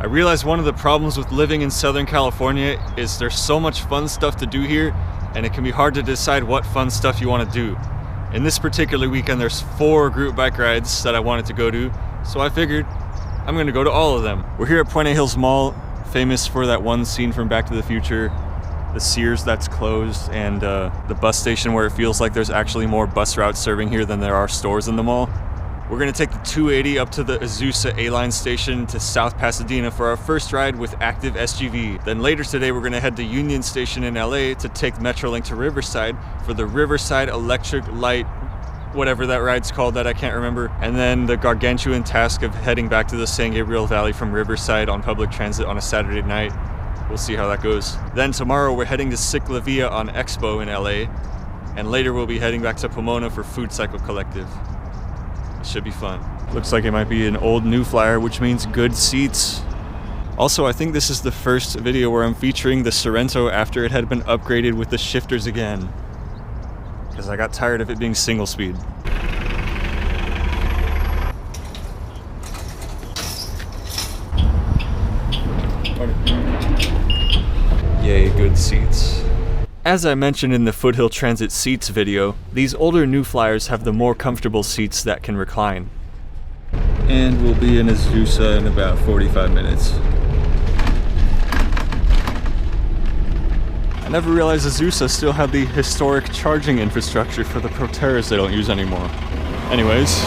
I realize one of the problems with living in Southern California is there's so much fun stuff to do here, and it can be hard to decide what fun stuff you want to do. In this particular weekend, there's 4 group bike rides that I wanted to go to, so I figured I'm gonna go to all of them. We're here at Puente Hills Mall, famous for that one scene from Back to the Future, the Sears that's closed, and the bus station where it feels like there's actually more bus routes serving here than there are stores in the mall. We're gonna take the 280 up to the Azusa A-Line station to South Pasadena for our first ride with Active SGV. Then later today, we're gonna head to Union Station in LA to take Metrolink to Riverside for the Riverside Electric Light, whatever that ride's called that I can't remember. And then the gargantuan task of heading back to the San Gabriel Valley from Riverside on public transit on a Saturday night. We'll see how that goes. Then tomorrow we're heading to CycLAvia on Expo in LA. And later we'll be heading back to Pomona for Food Cycle Collective. It should be fun. Looks like it might be an old new flyer, which means good seats. Also, I think this is the first video where I'm featuring the Sorrento after it had been upgraded with the shifters again, because I got tired of it being single speed. Yay, good seats. As I mentioned in the Foothill Transit seats video, these older new flyers have the more comfortable seats that can recline. And we'll be in Azusa in about 45 minutes. I never realized Azusa still had the historic charging infrastructure for the Proteras they don't use anymore. Anyways,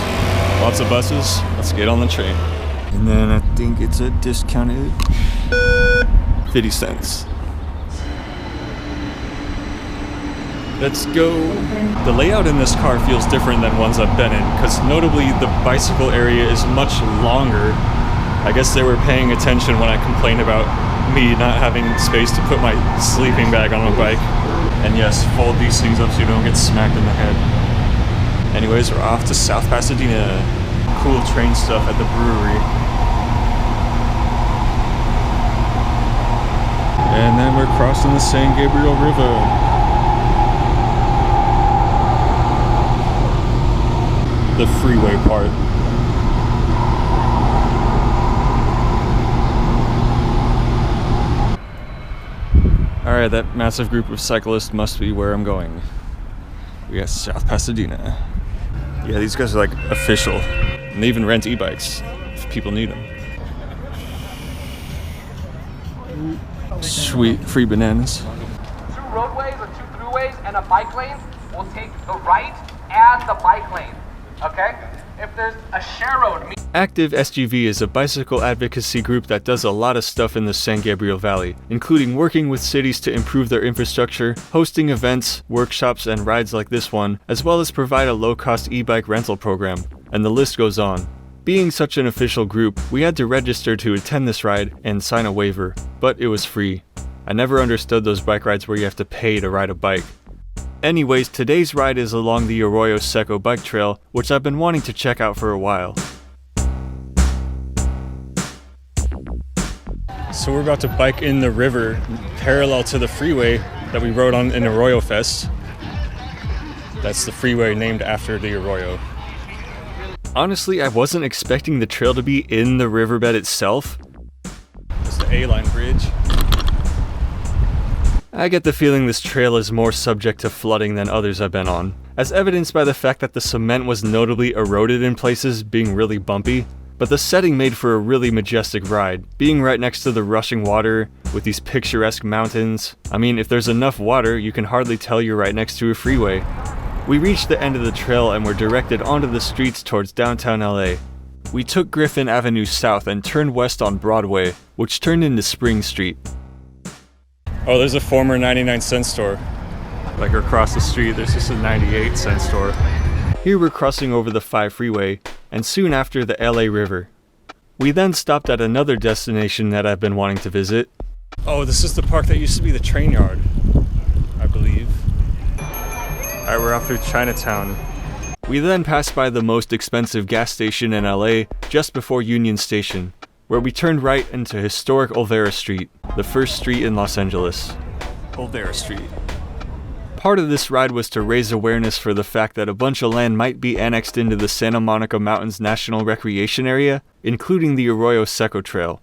lots of buses, let's get on the train. And then I think it's a discounted 50 cents. Let's go. The layout in this car feels different than ones I've been in, because notably the bicycle area is much longer. I guess they were paying attention when I complained about me not having space to put my sleeping bag on my bike. And yes, fold these things up so you don't get smacked in the head. Anyways, we're off to South Pasadena. Cool train stuff at the brewery. And then we're crossing the San Gabriel River. The freeway part. Alright, that massive group of cyclists must be where I'm going. We got South Pasadena. Yeah, these guys are like official. And they even rent e-bikes if people need them. Sweet, free bananas. 2 roadways or 2 throughways and a bike lane will take the right and the bike lane. Okay? If there's a share road... Active SGV is a bicycle advocacy group that does a lot of stuff in the San Gabriel Valley, including working with cities to improve their infrastructure, hosting events, workshops, and rides like this one, as well as provide a low-cost e-bike rental program, and the list goes on. Being such an official group, we had to register to attend this ride and sign a waiver, but it was free. I never understood those bike rides where you have to pay to ride a bike. Anyways, today's ride is along the Arroyo Seco bike trail, which I've been wanting to check out for a while. So we're about to bike in the river parallel to the freeway that we rode on in Arroyo Fest. That's the freeway named after the Arroyo. Honestly, I wasn't expecting the trail to be in the riverbed itself. It's the A-Line bridge. I get the feeling this trail is more subject to flooding than others I've been on, as evidenced by the fact that the cement was notably eroded in places, being really bumpy, but the setting made for a really majestic ride, being right next to the rushing water, with these picturesque mountains. I mean, if there's enough water, you can hardly tell you're right next to a freeway. We reached the end of the trail and were directed onto the streets towards downtown LA. We took Griffin Avenue south and turned west on Broadway, which turned into Spring Street. Oh, there's a former 99-cent store. Like across the street, there's just a 98-cent store. Here we're crossing over the 5 freeway, and soon after the LA River. We then stopped at another destination that I've been wanting to visit. Oh, this is the park that used to be the train yard, I believe. Alright, we're off through Chinatown. We then passed by the most expensive gas station in LA just before Union Station, where we turned right into historic Olvera Street, the first street in Los Angeles. Olvera Street. Part of this ride was to raise awareness for the fact that a bunch of land might be annexed into the Santa Monica Mountains National Recreation Area, including the Arroyo Seco Trail.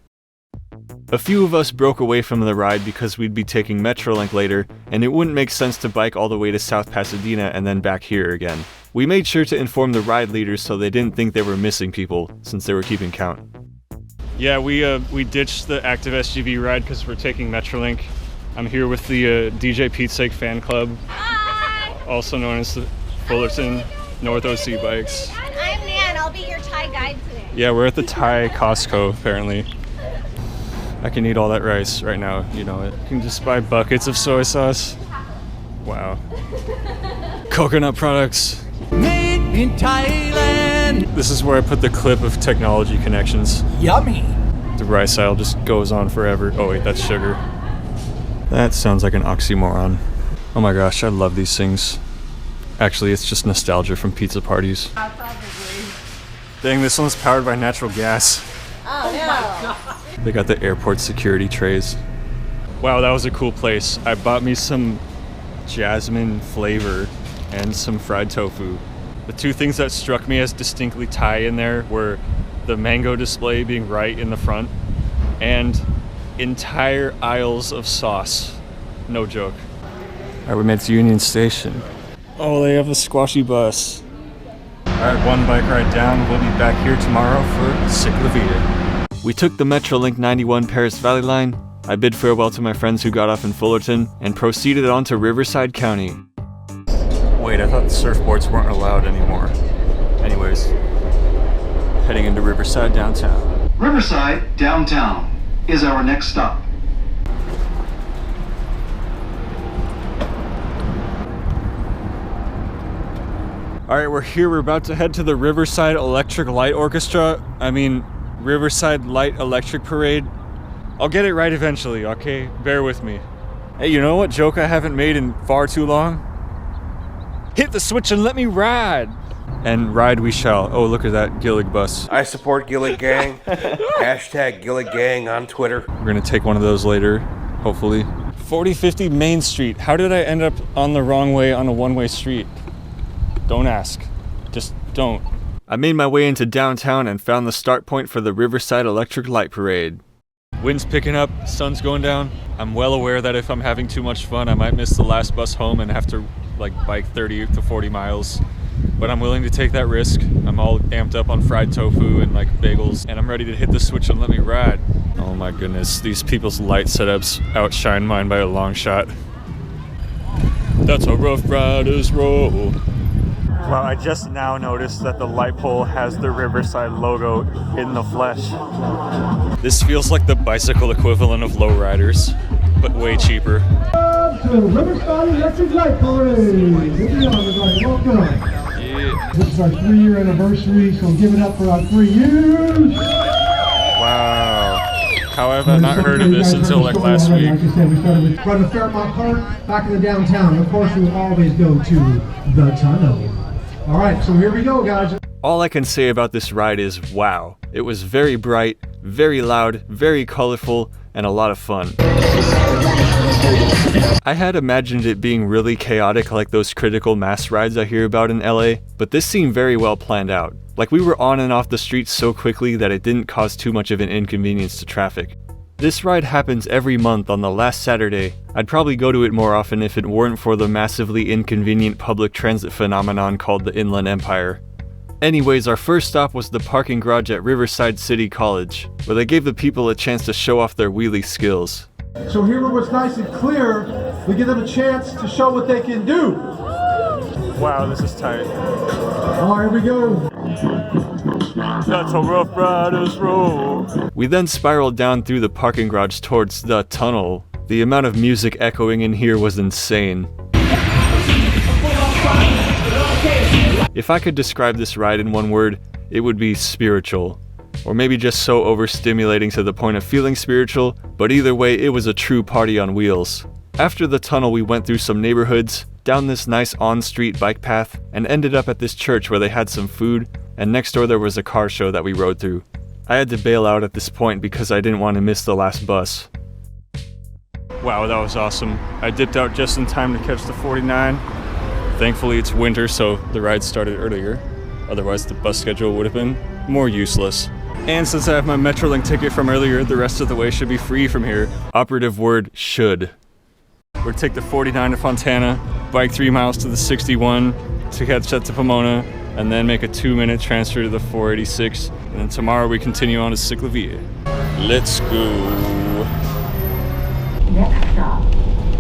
A few of us broke away from the ride because we'd be taking Metrolink later, and it wouldn't make sense to bike all the way to South Pasadena and then back here again. We made sure to inform the ride leaders so they didn't think they were missing people, since they were keeping count. Yeah, we ditched the active SGV ride because we're taking Metrolink. I'm here with the DJ Petesake fan club, also known as the Fullerton North OC Bikes. I'm Nan, I'll be your Thai guide today. Yeah, we're at the Thai Costco, apparently. I can eat all that rice right now, you know it. You can just buy buckets of soy sauce. Wow. Coconut products. Made in Thailand. This is where I put the clip of technology connections. Yummy. The rice aisle just goes on forever. Oh wait, that's sugar. That sounds like an oxymoron. Oh my gosh, I love these things. Actually, it's just nostalgia from pizza parties. Dang, this one's powered by natural gas. Oh no. They got the airport security trays. Wow, that was a cool place. I bought me some jasmine flavor and some fried tofu. The two things that struck me as distinctly Thai in there were the mango display being right in the front and entire aisles of sauce. No joke. Alright, we made it to Union Station. Oh, they have a squashy bus. Alright, one bike ride down. We'll be back here tomorrow for CycLAvia. We took the Metrolink 91 Perris Valley line. I bid farewell to my friends who got off in Fullerton and proceeded on to Riverside County. Wait, I thought surfboards weren't allowed anymore. Anyways, heading into Riverside downtown. Riverside downtown is our next stop. Alright, we're here. We're about to head to the Riverside Electric Light Orchestra. Riverside Light Electric Parade. I'll get it right eventually, okay? Bear with me. Hey, you know what joke I haven't made in far too long? Hit the switch and let me ride! And ride we shall. Oh, look at that Gillig bus. I support Gillig Gang. Hashtag Gillig Gang on Twitter. We're gonna take one of those later, hopefully. 4050 Main Street. How did I end up on the wrong way on a one-way street? Don't ask. Just don't. I made my way into downtown and found the start point for the Riverside Electric Light Parade. Wind's picking up, sun's going down. I'm well aware that if I'm having too much fun, I might miss the last bus home and have to bike 30 to 40 miles. But I'm willing to take that risk. I'm all amped up on fried tofu and bagels, and I'm ready to hit the switch and let me ride. Oh my goodness, these people's light setups outshine mine by a long shot. That's how Rough Riders roll. Wow, I just now noticed that the light pole has the Riverside logo in the flesh. This feels like the bicycle equivalent of lowriders, but way cheaper. To Riverside Electric Light Parade. Welcome. Yeah. This is our 3-year anniversary, so give it up for our 3 years. Wow. How have I not heard of this until last week? Like you said, we started with run to Fairmont Park, back in the downtown. Of course, we always go to the tunnel. All right, so here we go, guys. All I can say about this ride is wow. It was very bright, very loud, very colorful, and a lot of fun. I had imagined it being really chaotic like those critical mass rides I hear about in LA, but this seemed very well planned out. Like we were on and off the streets so quickly that it didn't cause too much of an inconvenience to traffic. This ride happens every month on the last Saturday. I'd probably go to it more often if it weren't for the massively inconvenient public transit phenomenon called the Inland Empire. Anyways, our first stop was the parking garage at Riverside City College, where they gave the people a chance to show off their wheelie skills. So here where it's nice and clear, we give them a chance to show what they can do. Wow, this is tight. All right, here we go. That's how Rough Riders roll. We then spiraled down through the parking garage towards the tunnel. The amount of music echoing in here was insane. If I could describe this ride in one word, it would be spiritual. Or maybe just so overstimulating to the point of feeling spiritual, but either way, it was a true party on wheels. After the tunnel, we went through some neighborhoods, down this nice on-street bike path, and ended up at this church where they had some food, and next door there was a car show that we rode through. I had to bail out at this point because I didn't want to miss the last bus. Wow, that was awesome. I dipped out just in time to catch the 49. Thankfully it's winter, so the ride started earlier. Otherwise the bus schedule would have been more useless. And since I have my Metrolink ticket from earlier, the rest of the way should be free from here. Operative word, should. We'll take the 49 to Fontana, bike 3 miles to the 61 to catch up to Pomona, and then make a 2-minute transfer to the 486. And then tomorrow we continue on to CycLAvia. Let's go. Next stop,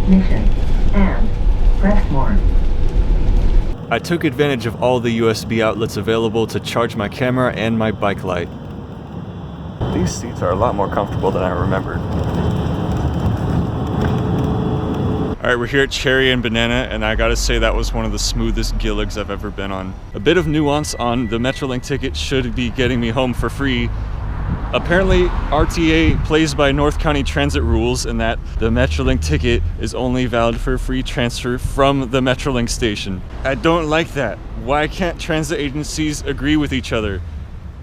Mission and Pressmore. I took advantage of all the USB outlets available to charge my camera and my bike light. These seats are a lot more comfortable than I remembered. Alright, we're here at Cherry and Banana, and I gotta say that was one of the smoothest Gilligs I've ever been on. A bit of nuance on the Metrolink ticket should be getting me home for free. Apparently, RTA plays by North County Transit rules in that the Metrolink ticket is only valid for free transfer from the Metrolink station. I don't like that. Why can't transit agencies agree with each other?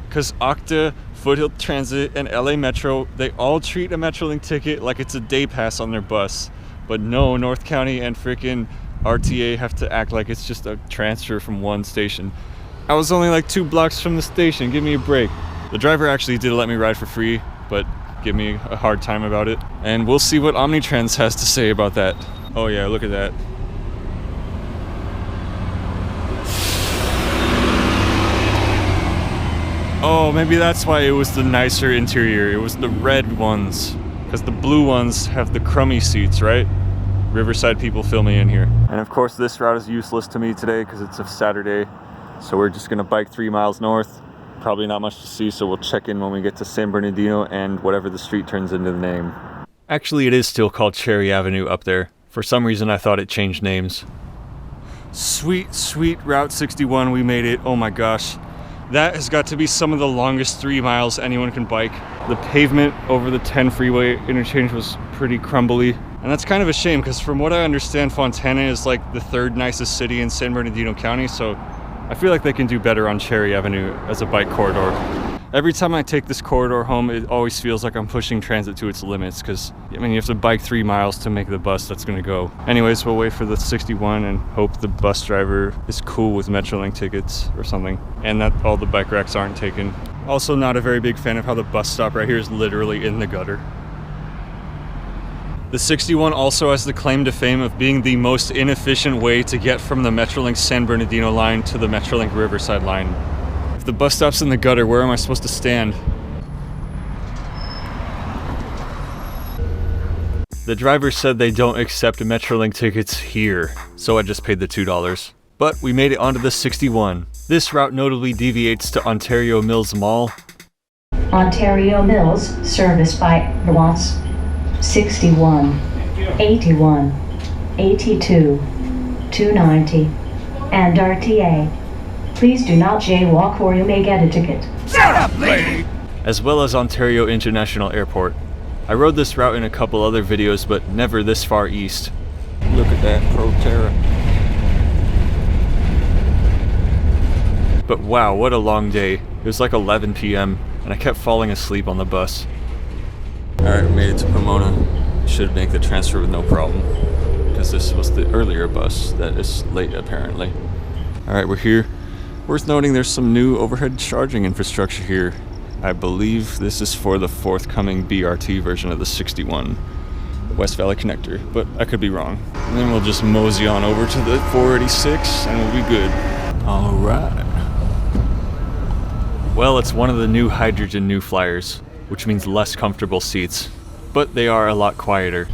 Because Octa, Foothill Transit, and LA Metro, they all treat a Metrolink ticket like it's a day pass on their bus. But no, North County and frickin' RTA have to act like it's just a transfer from one station. I was only like 2 blocks from the station, give me a break. The driver actually did let me ride for free, but give me a hard time about it. And we'll see what Omnitrans has to say about that. Oh yeah, look at that. Oh, maybe that's why it was the nicer interior. It was the red ones. Because the blue ones have the crummy seats, right? Riverside people fill me in here. And of course this route is useless to me today because it's a Saturday. So we're just gonna bike 3 miles north. Probably not much to see, so we'll check in when we get to San Bernardino and whatever the street turns into the name. Actually, it is still called Cherry Avenue up there. For some reason I thought it changed names. Sweet, sweet Route 61, we made it. Oh my gosh. That has got to be some of the longest 3 miles anyone can bike. The pavement over the 10 freeway interchange was pretty crumbly. And that's kind of a shame because from what I understand, Fontana is like the 3rd nicest city in San Bernardino County, so I feel like they can do better on Cherry Avenue as a bike corridor. Every time I take this corridor home, it always feels like I'm pushing transit to its limits because, I mean, you have to bike 3 miles to make the bus that's gonna go. Anyways, we'll wait for the 61 and hope the bus driver is cool with Metrolink tickets or something, and that all the bike racks aren't taken. Also not a very big fan of how the bus stop right here is literally in the gutter. The 61 also has the claim to fame of being the most inefficient way to get from the Metrolink San Bernardino line to the Metrolink Riverside line. If the bus stop's in the gutter, where am I supposed to stand? The driver said they don't accept Metrolink tickets here, so I just paid the $2. But we made it onto the 61. This route notably deviates to Ontario Mills Mall. Ontario Mills, serviced by routes 61, 81, 82, 290, and RTA. Please do not jaywalk or you may get a ticket. Shut up, lady! As well as Ontario International Airport. I rode this route in a couple other videos, but never this far east. Look at that, Proterra. But wow, what a long day. It was like 11 p.m. and I kept falling asleep on the bus. Alright, we made it to Pomona. Should make the transfer with no problem, because this was the earlier bus that is late apparently. Alright, we're here. Worth noting there's some new overhead charging infrastructure here. I believe this is for the forthcoming BRT version of the 61, the West Valley Connector, but I could be wrong. And then we'll just mosey on over to the 486 and we'll be good. Alright. Well, it's one of the new hydrogen New Flyers, which means less comfortable seats, but they are a lot quieter.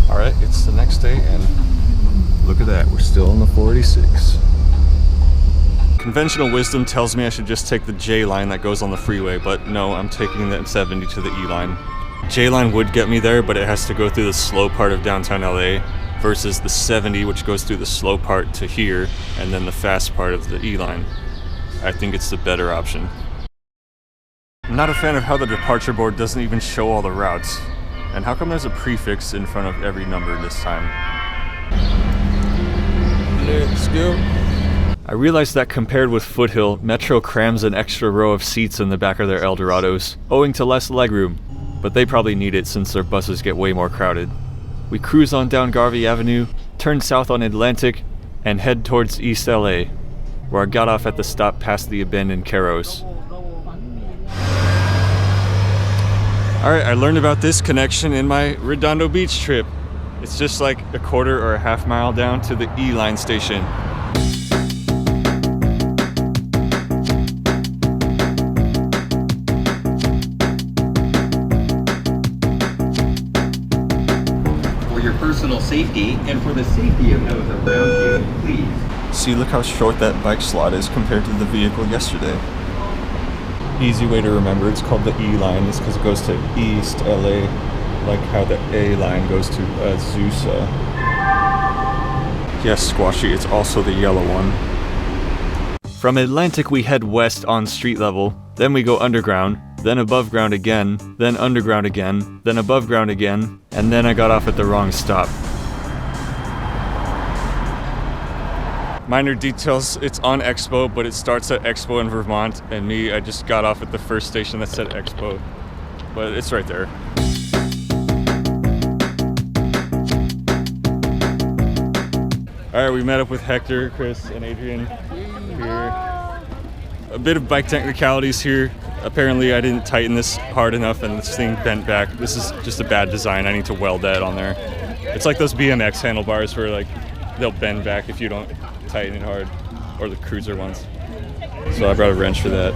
Alright, it's the next day and look at that, we're still on the 486. Conventional wisdom tells me I should just take the J line that goes on the freeway, but no, I'm taking the 70 to the E line. J line would get me there, but it has to go through the slow part of downtown LA, versus the 70, which goes through the slow part to here, and then the fast part of the E line. I think it's the better option. I'm not a fan of how the departure board doesn't even show all the routes. And how come there's a prefix in front of every number this time? Let's go. I realized that compared with Foothill, Metro crams an extra row of seats in the back of their Eldorados, owing to less legroom, but they probably need it since their buses get way more crowded. We cruise on down Garvey Avenue, turn south on Atlantic, and head towards East LA, where I got off at the stop past the abandoned Carros. Alright, I learned about this connection in my Redondo Beach trip. It's just like a quarter or a half mile down to the E-Line station. For your personal safety and for the safety of those around you, please. See, look how short that bike slot is compared to the vehicle yesterday. Easy way to remember, it's called the E-Line. It's because it goes to East LA, like how the A-Line goes to Azusa. Yes, Squashy, it's also the yellow one. From Atlantic we head west on street level, then we go underground, then above ground again, then underground again, then above ground again, and then I got off at the wrong stop. Minor details, it's on Expo, but it starts at Expo in Vermont, and I just got off at the first station that said Expo, but it's right there. Alright, we met up with Hector, Chris, and Adrian here. A bit of bike technicalities here. Apparently I didn't tighten this hard enough and this thing bent back. This is just a bad design, I need to weld that on there. It's like those BMX handlebars where like they'll bend back if you don't tighten it hard, or the cruiser ones. So I brought a wrench for that.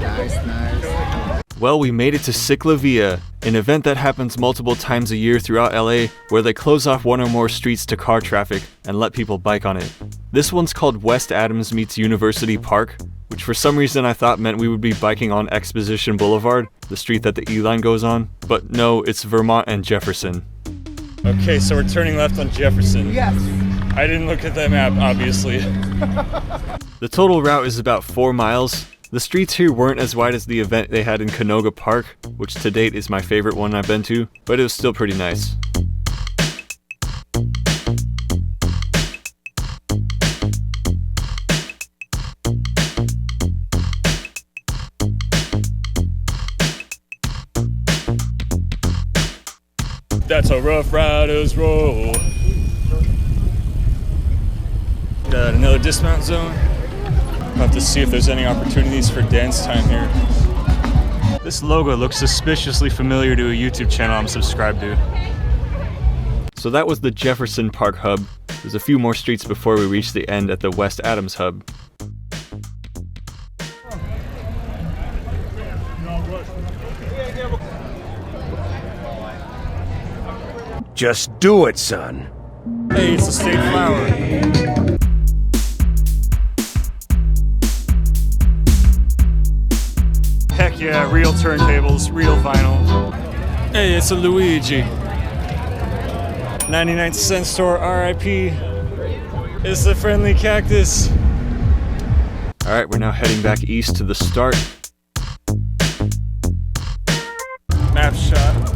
Nice. Well, we made it to CycLAvia, an event that happens multiple times a year throughout LA, where they close off one or more streets to car traffic and let people bike on it. This one's called West Adams meets University Park, which for some reason I thought meant we would be biking on Exposition Boulevard, the street that the E-Line goes on, but no, it's Vermont and Jefferson. Okay, so we're turning left on Jefferson. Yes! I didn't look at that map, obviously. The total route is about 4 miles. The streets here weren't as wide as the event they had in Canoga Park, which to date is my favorite one I've been to, but it was still pretty nice. That's how Rough Riders roll. Got another dismount zone. I'll have to see if there's any opportunities for dance time here. This logo looks suspiciously familiar to a YouTube channel I'm subscribed to. So that was the Jefferson Park hub. There's a few more streets before we reach the end at the West Adams hub. Just do it, son. Hey, it's the state flower. Heck yeah, real turntables, real vinyl. Hey, it's a Luigi. 99-cent store, RIP. It's the friendly cactus. Alright, we're now heading back east to the start. Map shot.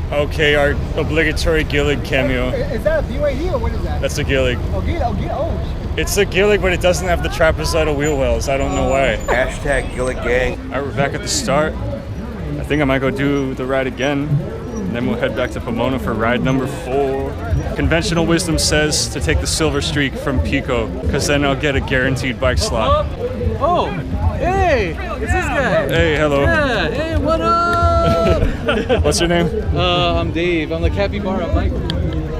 Okay, our obligatory Gillig cameo. Is that a BYD or what is that? That's a Gillig. Oh, shit. It's a Gillig, but it doesn't have the trapezoidal wheel wells. I don't know why. Hashtag Gillig Gang. Alright, we're back at the start. I think I might go do the ride again. And then we'll head back to Pomona for ride number 4. Conventional wisdom says to take the silver streak from Pico, because then I'll get a guaranteed bike slot. Oh, hey, it's this guy. Hey, hello. Yeah, hey, what up? What's your name? I'm Dave. I'm the capybara bike.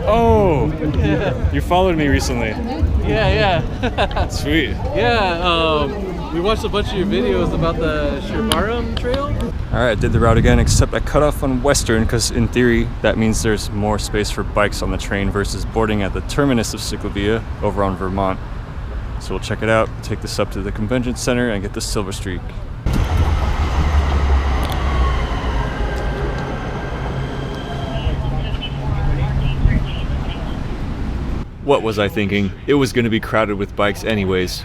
Oh, Yeah. You followed me recently. Yeah. Sweet. Yeah, we watched a bunch of your videos about the Shirbaram trail. Alright, I did the route again, except I cut off on Western, because in theory, that means there's more space for bikes on the train versus boarding at the terminus of CycLAvia over on Vermont. So we'll check it out, take this up to the convention center, and get the silver streak. What was I thinking? It was going to be crowded with bikes anyways.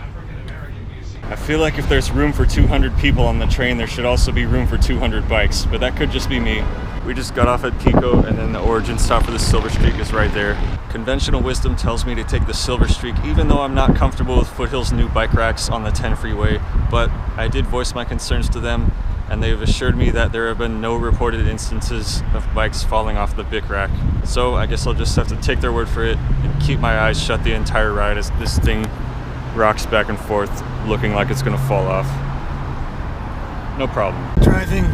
I feel like if there's room for 200 people on the train, there should also be room for 200 bikes, but that could just be me. We just got off at Pico, and then the origin stop for the silver streak is right there. Conventional wisdom tells me to take the silver streak, even though I'm not comfortable with Foothill's new bike racks on the 10 freeway, but I did voice my concerns to them, and they've assured me that there have been no reported instances of bikes falling off the Bic rack. So I guess I'll just have to take their word for it and keep my eyes shut the entire ride as this thing rocks back and forth, looking like it's gonna fall off. No problem. Driving.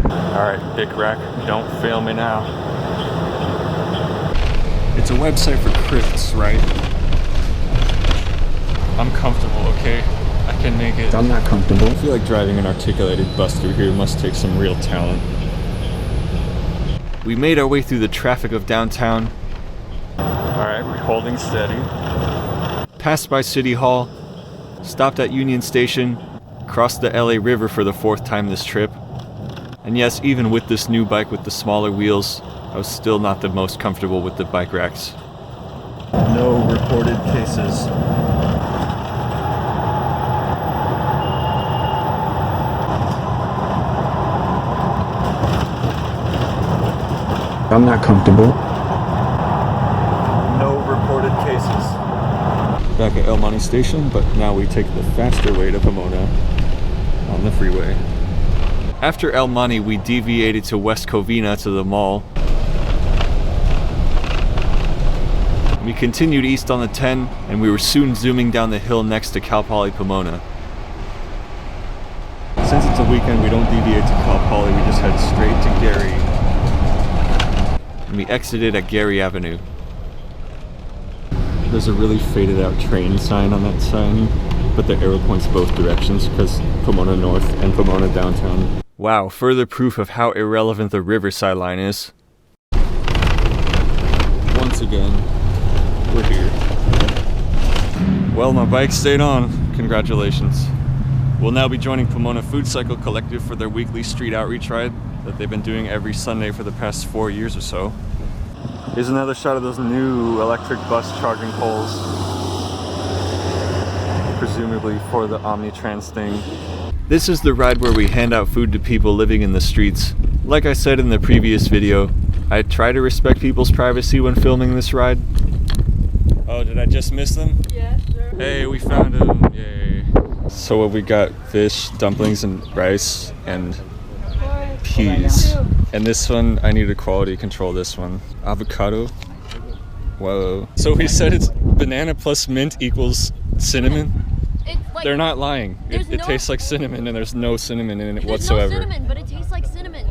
Alright, Bic rack, don't fail me now. It's a website for crits, right? I'm comfortable, okay? I can make it. I'm not comfortable. I feel like driving an articulated bus through here must take some real talent. We made our way through the traffic of downtown. Alright, we're holding steady. Passed by City Hall, stopped at Union Station, crossed the LA River for the 4th time this trip. And yes, even with this new bike with the smaller wheels, I was still not the most comfortable with the bike racks. No reported cases. I'm not comfortable. No reported cases. Back at El Monte Station, but now we take the faster way to Pomona on the freeway. After El Monte, we deviated to West Covina to the mall. We continued east on the 10, and we were soon zooming down the hill next to Cal Poly Pomona. Since it's a weekend, we don't deviate to Cal Poly, we just head straight to Gary. And we exited at Gary Avenue. There's a really faded out train sign on that sign, but the arrow points both directions because Pomona North and Pomona Downtown. Wow, further proof of how irrelevant the Riverside line is. Once again, we're here. Well, my bike stayed on. Congratulations. We'll now be joining Pomona Food Cycle Collective for their weekly street outreach ride that they've been doing every Sunday for the past 4 years or so. Here's another shot of those new electric bus charging poles. Presumably for the Omnitrans thing. This is the ride where we hand out food to people living in the streets. Like I said in the previous video, I try to respect people's privacy when filming this ride. Oh, did I just miss them? Yes, sir. Hey, we found them. Yay. So what we got, fish, dumplings, and rice, and peas. And this one, I need to quality control this one. Avocado. Whoa. So he said it's banana plus mint equals cinnamon? Like, they're not lying. It tastes like cinnamon and there's no cinnamon in it whatsoever. There's no cinnamon, but it tastes like cinnamon.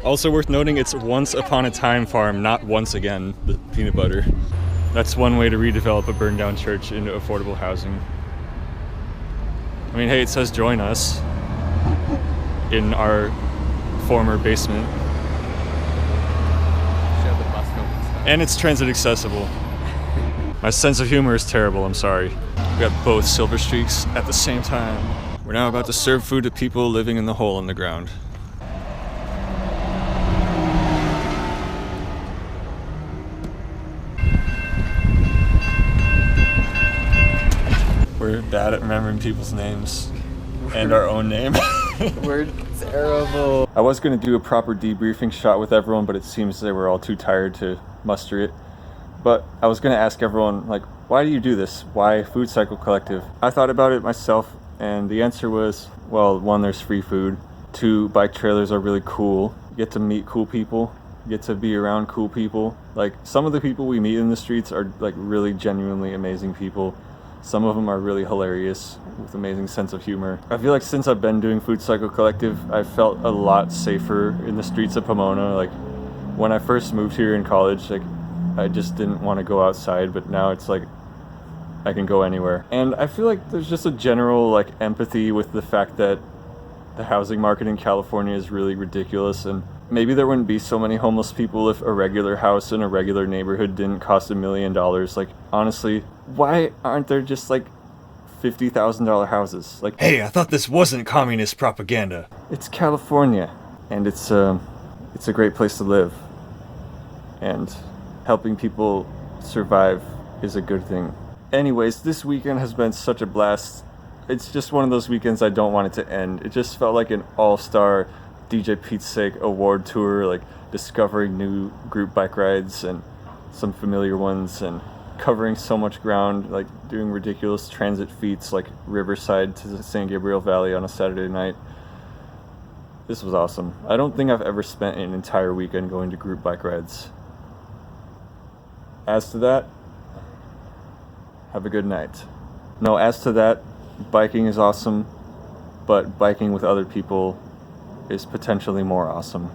Also worth noting, it's Once Upon a Time farm, not Once Again, the peanut butter. That's one way to redevelop a burned down church into affordable housing. I mean, hey, it says join us in our former basement. And it's transit accessible. My sense of humor is terrible, I'm sorry. We got both silver streaks at the same time. We're now about to serve food to people living in the hole in the ground. We're bad at remembering people's names and our own name. We're terrible. I was going to do a proper debriefing shot with everyone, but it seems they were all too tired to muster it. But I was going to ask everyone, like, why do you do this? Why Food Cycle Collective? I thought about it myself, and the answer was, well, 1, there's free food. 2, bike trailers are really cool. You get to meet cool people. You get to be around cool people. Like, some of the people we meet in the streets are, like, really genuinely amazing people. Some of them are really hilarious with amazing sense of humor. I feel like since I've been doing Food Cycle Collective, I've felt a lot safer in the streets of Pomona. Like, when I first moved here in college, like, I just didn't want to go outside, but now it's like I can go anywhere. And I feel like there's just a general like empathy with the fact that the housing market in California is really ridiculous, and maybe there wouldn't be so many homeless people if a regular house in a regular neighborhood didn't cost $1 million. Like, honestly, why aren't there just like $50,000 houses? Like, hey, I thought this wasn't communist propaganda. It's California, and it's a great place to live, and helping people survive is a good thing. Anyways, this weekend has been such a blast. It's just one of those weekends I don't want it to end. It just felt like an all-star DJ Petesake award tour, like discovering new group bike rides and some familiar ones, and covering so much ground, like doing ridiculous transit feats like Riverside to the San Gabriel Valley on a Saturday night. This was awesome. I don't think I've ever spent an entire weekend going to group bike rides. As to that, have a good night. No, as to that, biking is awesome, but biking with other people is potentially more awesome.